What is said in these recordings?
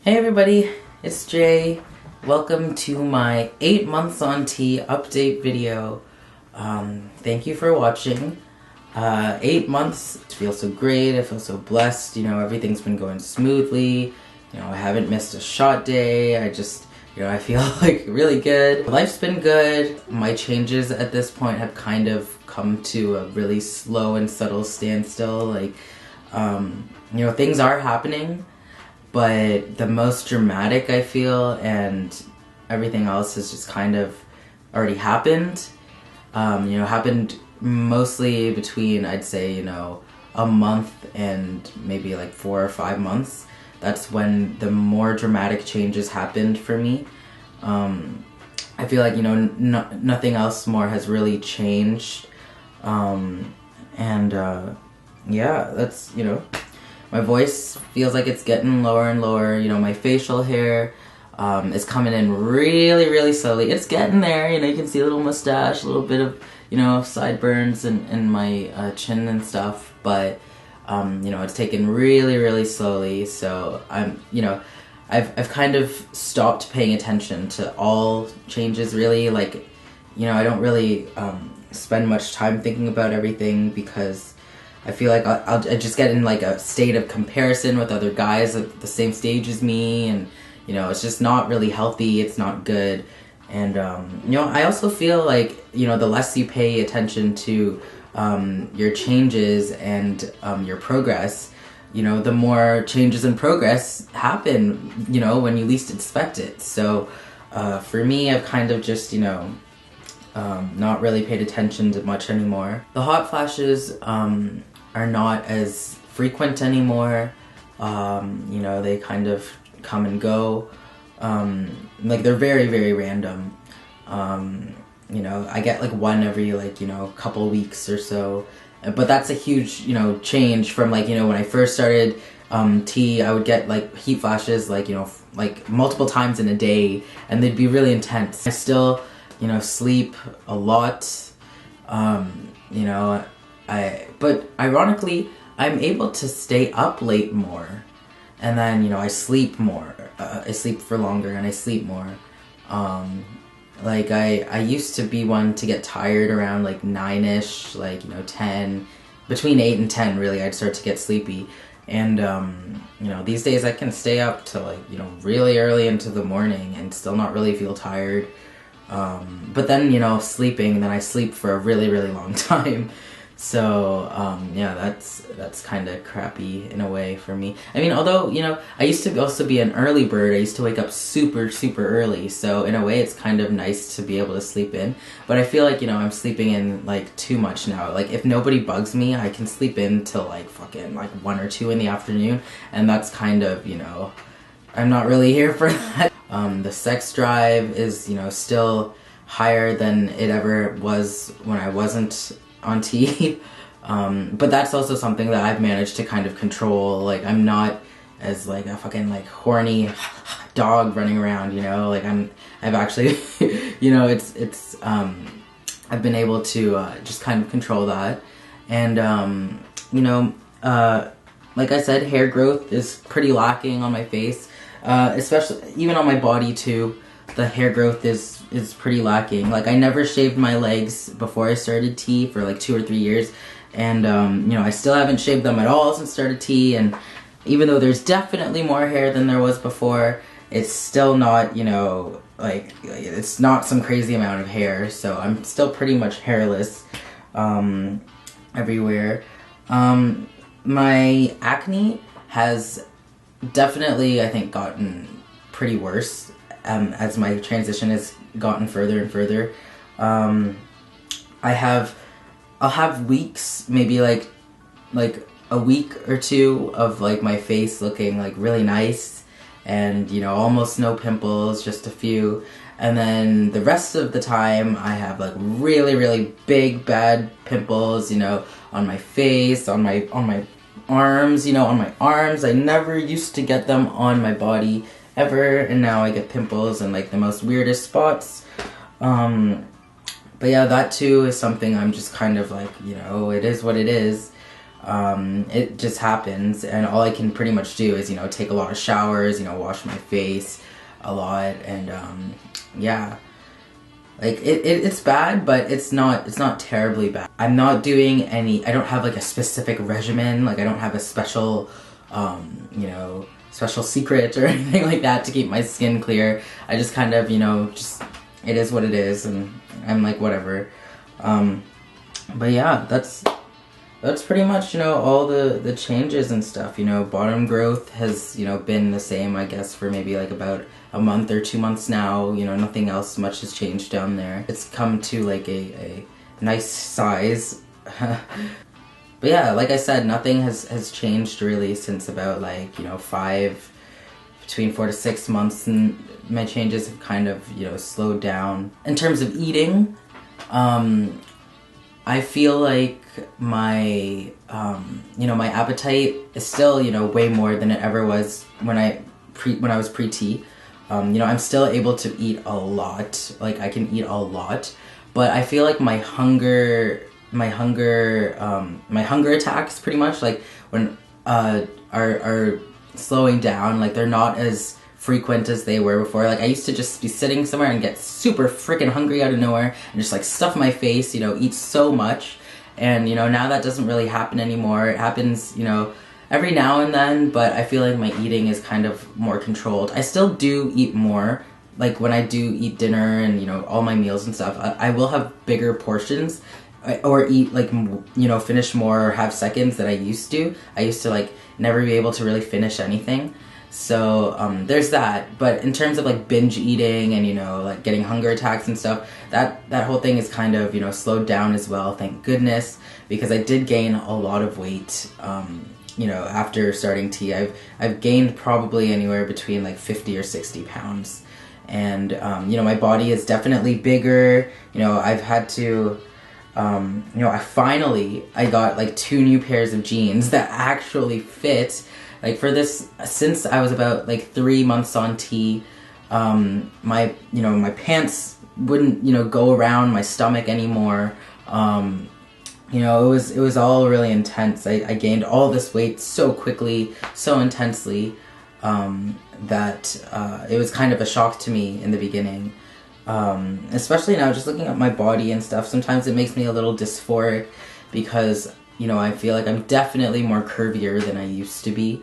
Hey everybody, it's Jay. Welcome to my 8 months on T update video. Thank you for watching. 8 months, it feels so great, I feel so blessed, everything's been going smoothly. I haven't missed a shot day, I feel like really good. Life's been good. My changes at this point have kind of come to a really slow and subtle standstill. Things are happening, but the most dramatic I feel and everything else has just kind of already happened. Happened mostly between, I'd say, a month and maybe like 4 or 5 months. That's when the more dramatic changes happened for me. I feel like, nothing else more has really changed. Yeah, that's, my voice feels like it's getting lower and lower. My facial hair is coming in really, really slowly. It's getting there, you can see a little mustache, a little bit of, sideburns and my chin and stuff, but, it's taken really, really slowly, so I've kind of stopped paying attention to all changes, really. I don't really spend much time thinking about everything because I feel like I just get in like a state of comparison with other guys at the same stage as me, and it's just not really healthy, it's not good. And I also feel like the less you pay attention to your changes and your progress, the more changes and progress happen, when you least expect it. So for me, I've kind of just not really paid attention to much anymore. The hot flashes are not as frequent anymore. They kind of come and go. They're very, very random. I get like one every couple weeks or so. But that's a huge, change from when I first started T, I would get like heat flashes like multiple times in a day, and they'd be really intense. I still, sleep a lot, but ironically, I'm able to stay up late more, and then, I sleep more. I sleep for longer and I sleep more. I used to be one to get tired around 9-ish, 10, between 8 and 10 really, I'd start to get sleepy. And, these days I can stay up till really early into the morning and still not really feel tired. But then, sleeping, and then I sleep for a really, really long time. So, yeah, that's kind of crappy in a way for me. I mean, although, I used to also be an early bird. I used to wake up super, super early. So, in a way, it's kind of nice to be able to sleep in. But I feel like, I'm sleeping in, too much now. If nobody bugs me, I can sleep in till, fucking, 1 or 2 in the afternoon. And that's kind of, I'm not really here for that. The sex drive is, still higher than it ever was when I wasn't on T. But that's also something that I've managed to kind of control. I'm not as a fucking horny dog running around, I've actually I've been able to just kind of control that. And like I said, hair growth is pretty lacking on my face, especially even on my body too. The hair growth is pretty lacking. I never shaved my legs before I started T for 2 or 3 years, and I still haven't shaved them at all since I started T. And even though there's definitely more hair than there was before, it's still not it's not some crazy amount of hair. So I'm still pretty much hairless everywhere. My acne has definitely, I think, gotten pretty worse as my transition has gotten further and further. I'll have weeks, maybe like a week or two of my face looking really nice, and almost no pimples, just a few. And then the rest of the time I have really, really big bad pimples, on my face, on my arms, on my arms. I never used to get them on my body ever, and now I get pimples in the most weirdest spots. But yeah, that too is something I'm just kind of it is what it is. It just happens, and all I can pretty much do is, you know, take a lot of showers, you know, wash my face a lot, and yeah, like it's bad, but it's not terribly bad. I'm not doing any, I don't have like a specific regimen, like I don't have a special, you know, special secret or anything like that to keep my skin clear. I just kind of, you know, just, it is what it is, and I'm like, whatever. But yeah, that's pretty much, you know, all the changes and stuff. You know, bottom growth has, you know, been the same, I guess, for maybe like about a month or 2 months now. You know, nothing else much has changed down there. It's come to like a nice size. But yeah, like I said, nothing has changed really since about like, you know, between 4 to 6 months, and my changes have kind of, you know, slowed down. In terms of eating, I feel like my, you know, my appetite is still, you know, way more than it ever was when I was pre-T. You know, I'm still able to eat a lot. Like, I can eat a lot, but I feel like my hunger attacks pretty much, like, when, are slowing down. Like, they're not as frequent as they were before. Like, I used to just be sitting somewhere and get super freaking hungry out of nowhere and just like stuff my face, you know, eat so much. And, you know, now that doesn't really happen anymore. It happens, you know, every now and then, but I feel like my eating is kind of more controlled. I still do eat more. Like, when I do eat dinner and, you know, all my meals and stuff, I will have bigger portions, or eat, like, you know, finish more or have seconds than I used to. I used to, like, never be able to really finish anything. So, there's that. But in terms of, like, binge eating and, you know, like, getting hunger attacks and stuff, that whole thing is kind of, you know, slowed down as well, thank goodness, because I did gain a lot of weight, you know, after starting T. I've gained probably anywhere between, like, 50 or 60 pounds. And, you know, my body is definitely bigger. You know, I've had to, you know, I got, like, 2 new pairs of jeans that actually fit. Like, for this, since I was about, like, 3 months on T, my, you know, my pants wouldn't, you know, go around my stomach anymore. You know, it was all really intense. I gained all this weight so quickly, so intensely, that it was kind of a shock to me in the beginning. Especially now, just looking at my body and stuff, sometimes it makes me a little dysphoric, because, you know, I feel like I'm definitely more curvier than I used to be.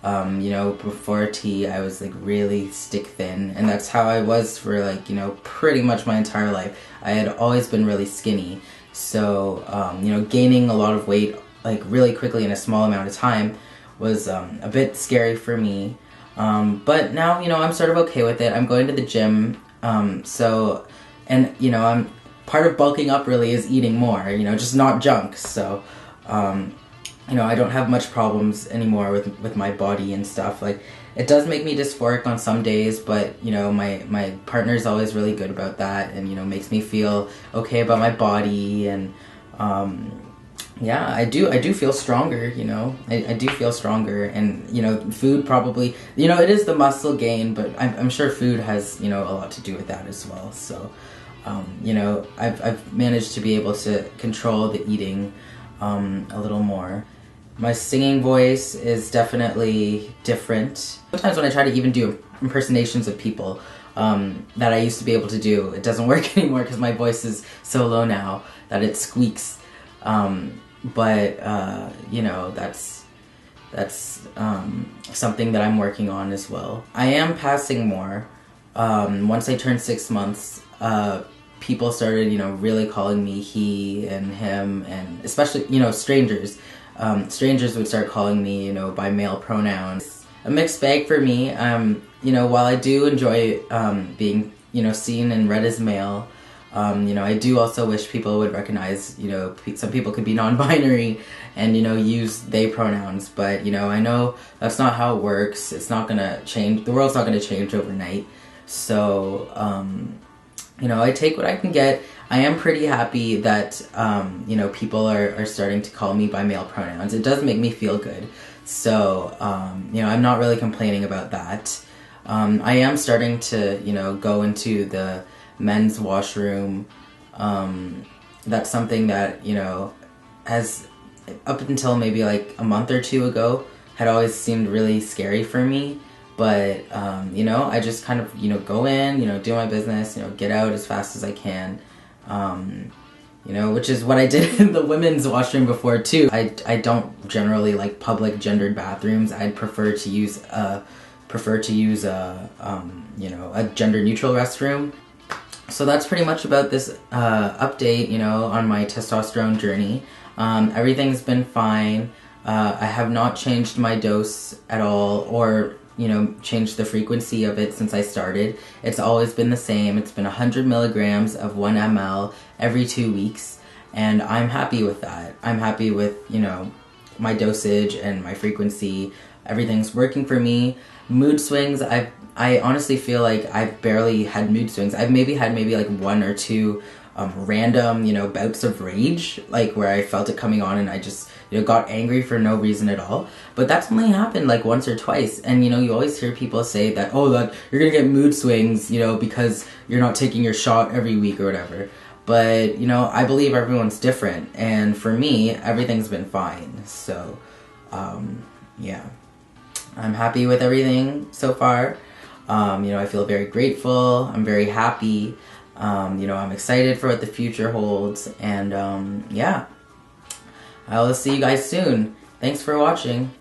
You know, before T, I was, like, really stick thin, and that's how I was for, like, you know, pretty much my entire life. I had always been really skinny. So, you know, gaining a lot of weight, like, really quickly in a small amount of time was a bit scary for me. But now, you know, I'm sort of okay with it. I'm going to the gym, so, and, you know, part of bulking up really is eating more, you know, just not junk. So, you know, I don't have much problems anymore with my body and stuff. Like, it does make me dysphoric on some days, but, you know, my partner's always really good about that, and, you know, makes me feel okay about my body. And yeah, I do feel stronger, you know. I do feel stronger, and, you know, food probably, you know, it is the muscle gain, but I'm sure food has, you know, a lot to do with that as well. So, you know, I've managed to be able to control the eating a little more. My singing voice is definitely different. Sometimes when I try to even do impersonations of people that I used to be able to do, it doesn't work anymore because my voice is so low now that it squeaks. But you know, that's something that I'm working on as well. I am passing more. Once I turned 6 months, people started, you know, really calling me he and him, and especially, you know, strangers. Strangers would start calling me, you know, by male pronouns. A mixed bag for me. You know, while I do enjoy being, you know, seen and read as male, you know, I do also wish people would recognize, you know, some people could be non-binary and, you know, use they pronouns. But, you know, I know that's not how it works. It's not gonna change. The world's not gonna change overnight. So, you know, I take what I can get. I am pretty happy that, you know, people are starting to call me by male pronouns. It does make me feel good. So, you know, I'm not really complaining about that. I am starting to, you know, go into the men's washroom. That's something that, you know, has up until maybe like a month or two ago, had always seemed really scary for me. But, you know, I just kind of, you know, go in, you know, do my business, you know, get out as fast as I can. You know, which is what I did in the women's washroom before too. I don't generally like public gendered bathrooms. I'd prefer to use a you know, a gender neutral restroom. So that's pretty much about this update, you know, on my testosterone journey. Everything's been fine. I have not changed my dose at all, or, you know, changed the frequency of it since I started. It's always been the same. It's been 100 milligrams of 1 ml every 2 weeks, and I'm happy with that. I'm happy with, you know, my dosage and my frequency. Everything's working for me. Mood swings, I honestly feel like I've barely had mood swings. I've had maybe like 1 or 2 random, you know, bouts of rage, like where I felt it coming on and I just, you know, got angry for no reason at all. But that's only happened like once or twice. And, you know, you always hear people say that, oh, that you're gonna get mood swings, you know, because you're not taking your shot every week or whatever. But, you know, I believe everyone's different. And for me, everything's been fine. So, yeah. I'm happy with everything so far. You know, I feel very grateful. I'm very happy. You know, I'm excited for what the future holds. And, yeah. I will see you guys soon. Thanks for watching.